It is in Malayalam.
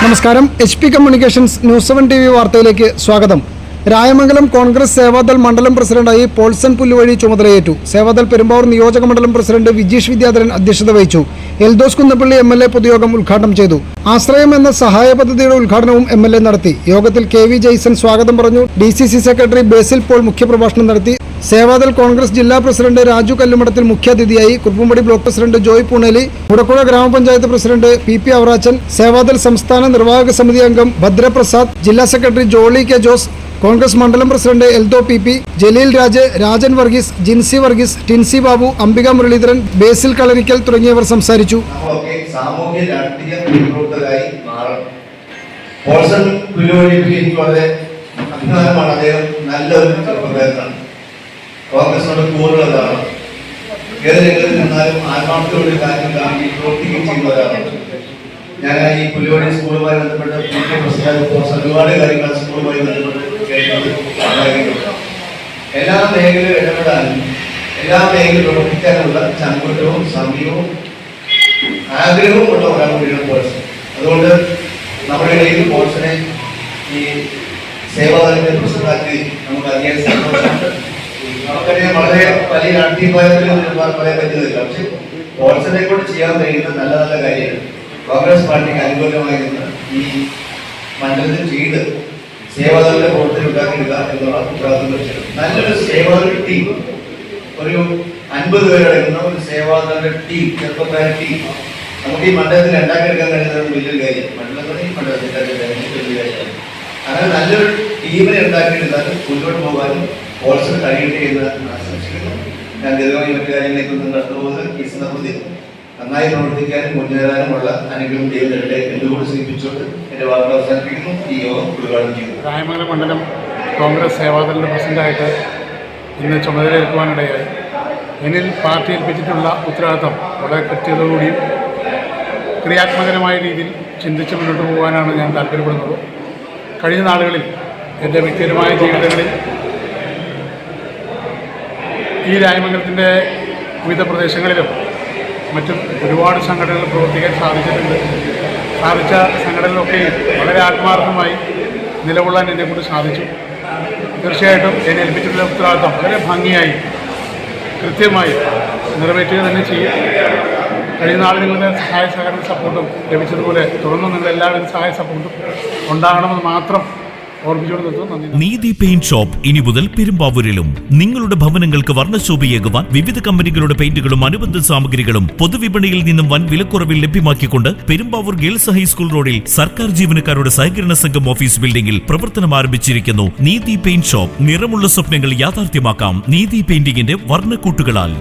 നമസ്കാരം. HP കമ്മ്യൂണിക്കേഷൻസ് ന്യൂസ് 7 TV വാർത്തയിലേക്ക് സ്വാഗതം. രായമംഗലം കോൺഗ്രസ് സേവാദൾ മണ്ഡലം പ്രസിഡന്റായി പോൾസൺ പുല്ലുവഴി ചുമതലയേറ്റു. സേവാദൾ പെരുമ്പാവൂർ നിയോജക മണ്ഡലം പ്രസിഡന്റ് വിജീഷ് വിദ്യാധരൻ അധ്യക്ഷത വഹിച്ചു. എൽദോസ് കുന്നപ്പള്ളി MLA പൊതുയോഗം ഉദ്ഘാടനം ചെയ്തു. ആശ്രയം എന്ന സഹായ പദ്ധതിയുടെ ഉദ്ഘാടനവും MLA നടത്തി. യോഗത്തിൽ KV ജയ്സൺ സ്വാഗതം പറഞ്ഞു. DCC സെക്രട്ടറി ബേസിൽ പോൾ മുഖ്യപ്രഭാഷണം നടത്തി. സേവാദൾ കോൺഗ്രസ് ജില്ലാ പ്രസിഡന്റ് രാജു കല്ലുമടത്തിൽ മുഖ്യാതിഥിയായി. കുറുപ്പുംപടി ബ്ലോക്ക് പ്രസിഡന്റ് ജോയ് പൂണേലി, മുടക്കുഴ ഗ്രാമപഞ്ചായത്ത് പ്രസിഡന്റ് PP അവറാച്ചൻ, സേവാദൾ സംസ്ഥാന നിർവാഹക സമിതി അംഗം ഭദ്രപ്രസാദ്, ജില്ലാ സെക്രട്ടറി ജോളി K ജോസ്, കോൺഗ്രസ് മണ്ഡലം പ്രസിഡന്റ് എൽദോ PP, ജലീൽ രാജ്, രാജൻ വർഗീസ്, ജിൻസി വർഗീസ്, ടിൻസി ബാബു, അംബിക മുരളീധരൻ, ബേസിൽ കളരിക്കൽ തുടങ്ങിയവർ സംസാരിച്ചു. കോൺഗ്രസിനോട് കൂടുതലാണ്. ഏത് രംഗത്ത് നിന്നാലും ആത്മാർത്ഥതയോടെ കാര്യം കാണി പ്രവർത്തിക്കുകയും ചെയ്യുന്നവരാണ്. ഞാൻ ഈ പുല്ലുവഴി സ്കൂളുമായി ബന്ധപ്പെട്ട് ഒരുപാട് കാര്യങ്ങൾ സ്കൂളുമായി ബന്ധപ്പെട്ട് കേട്ടത്. എല്ലാ മേഖലയിലും ഇടപെടാനും എല്ലാ മേഖലയിലും പ്രവർത്തിക്കാനുള്ള ചങ്കൂറ്റവും സമയവും ആഗ്രഹവും ഉള്ള ഒരാൾ കൂടിയാണ് പോൾസൺ. അതുകൊണ്ട് നമ്മുടെ ഇടയിൽ പോൾസനെ ഈ സേവാദളിന്റെ പ്രസിഡന്റാക്കി നമുക്ക് അറിയാൻ സന്തോഷമുണ്ട്. നമുക്കറിയാം വളരെ വലിയ രാഷ്ട്രീയത്തിൽ പറയാൻ പറ്റുന്നില്ല. പക്ഷെ പോൾസനെ കൊണ്ട് ചെയ്യാൻ കഴിയുന്ന നല്ല നല്ല കാര്യങ്ങൾ കോൺഗ്രസ് പാർട്ടിക്ക് അനുകൂലമായി നിന്ന് ഈ മണ്ഡലത്തിൽ ചെയ്ത് സേവാദളിന്റെ പ്രവർത്തനം ഉണ്ടാക്കിയെടുക്കുക എന്നുള്ള ഉത്തരവാദിത്വം വെച്ചിട്ടുണ്ട്. നല്ലൊരു സേവാദൾ ടീം, ഒരു 50 പേരടങ്ങുന്ന ഒരു സേവാദളിന്റെ ടീം, ചെറുപ്പക്കാര ടീം നമുക്ക് ഈ മണ്ഡലത്തിൽ ഉണ്ടാക്കിയെടുക്കാൻ കഴിയുന്നത് വലിയൊരു കാര്യം. മണ്ഡലത്തിൽ വലിയ കാര്യം. അങ്ങനെ നല്ലൊരു ടീമിനെ ഉണ്ടാക്കിയെടുത്താൽ മുന്നോട്ട് പോകാനും പോൾസൺ കഴിയട്ടെ എന്ന് ആശംസിക്കുന്നു. ഞാൻ ദീർഘമായി മറ്റു കാര്യങ്ങളേക്കൊന്നും കടന്നുപോകുന്നത് ഈ സന്ദർഭത്തിൽ നന്നായി പ്രവർത്തിക്കാനും മുന്നേറാനുമുള്ള അനുഗ്രഹം ദൈവത്തെ എന്തുകൊണ്ട് സൂചിപ്പിച്ചുകൊണ്ട് എന്റെ വാർത്ത അവസാനിപ്പിക്കുന്നു. ഈ യോഗം ഉദ്ഘാടനം ചെയ്യുന്നു. രായമംഗലം മണ്ഡലം കോൺഗ്രസ് സേവാദളിന്റെ പ്രസിഡന്റായിട്ട് ഇന്ന് ചുമതലയേൽക്കുവാനിടയായി. എന്നിൽ പാർട്ടി ഏൽപ്പിച്ചിട്ടുള്ള ഉത്തരവാദിത്തം വളരെ കൃത്യതയോടുകൂടിയും ക്രിയാത്മകമായ രീതിയിൽ ചിന്തിച്ച് മുന്നോട്ട് പോകാനാണ് ഞാൻ താല്പര്യപ്പെടുന്നത്. കഴിഞ്ഞ നാളുകളിൽ എൻ്റെ വ്യക്തിപരമായ ജീവിതങ്ങളിൽ ഈ രായമംഗലത്തിൻ്റെ വിവിധ പ്രദേശങ്ങളിലും മറ്റും ഒരുപാട് സംഘടനകൾ പ്രവർത്തിക്കാൻ സാധിച്ചിട്ടുണ്ട്. സാധിച്ച സംഘടനകളൊക്കെയും വളരെ ആത്മാർത്ഥമായി നിലകൊള്ളാൻ എന്നെക്കൊണ്ട് സാധിച്ചു. തീർച്ചയായിട്ടും എന്നെ ഏൽപ്പിച്ചിട്ടുള്ള ഉത്തരവാദിത്തം വളരെ ഭംഗിയായി കൃത്യമായി നിറവേറ്റുക തന്നെ ചെയ്യും. കഴിഞ്ഞ നാൾ നിങ്ങളുടെ സഹായ സഹകരണ സപ്പോർട്ടും ലഭിച്ചതുപോലെ തുടർന്നും നിങ്ങളുടെ എല്ലാവിധ സഹായ സപ്പോർട്ടും ഉണ്ടാകണമെന്ന് മാത്രം നീതി പെയിന്റ് ഷോപ്പ് ഇനി മുതൽ പെരുമ്പാവൂരിലും. നിങ്ങളുടെ ഭവനങ്ങൾക്ക് വർണ്ണശോഭയേകുവാൻ വിവിധ കമ്പനികളുടെ പെയിന്റുകളും അനുബന്ധ സാമഗ്രികളും പൊതുവിപണിയിൽ നിന്നും വൻ വിലക്കുറവിൽ ലഭ്യമാക്കിക്കൊണ്ട് പെരുമ്പാവൂർ ഗേൾസ് ഹൈസ്കൂൾ റോഡിൽ സർക്കാർ ജീവനക്കാരുടെ സഹകരണ സംഘം ഓഫീസ് ബിൽഡിംഗിൽ പ്രവർത്തനം ആരംഭിച്ചിരിക്കുന്നു. നീതി പെയിന്റ് ഷോപ്പ്. നിറമുള്ള സ്വപ്നങ്ങൾ യാഥാർത്ഥ്യമാക്കാം നീതി പെയിന്റിംഗിന്റെ വർണ്ണക്കൂട്ടുകളാൽ.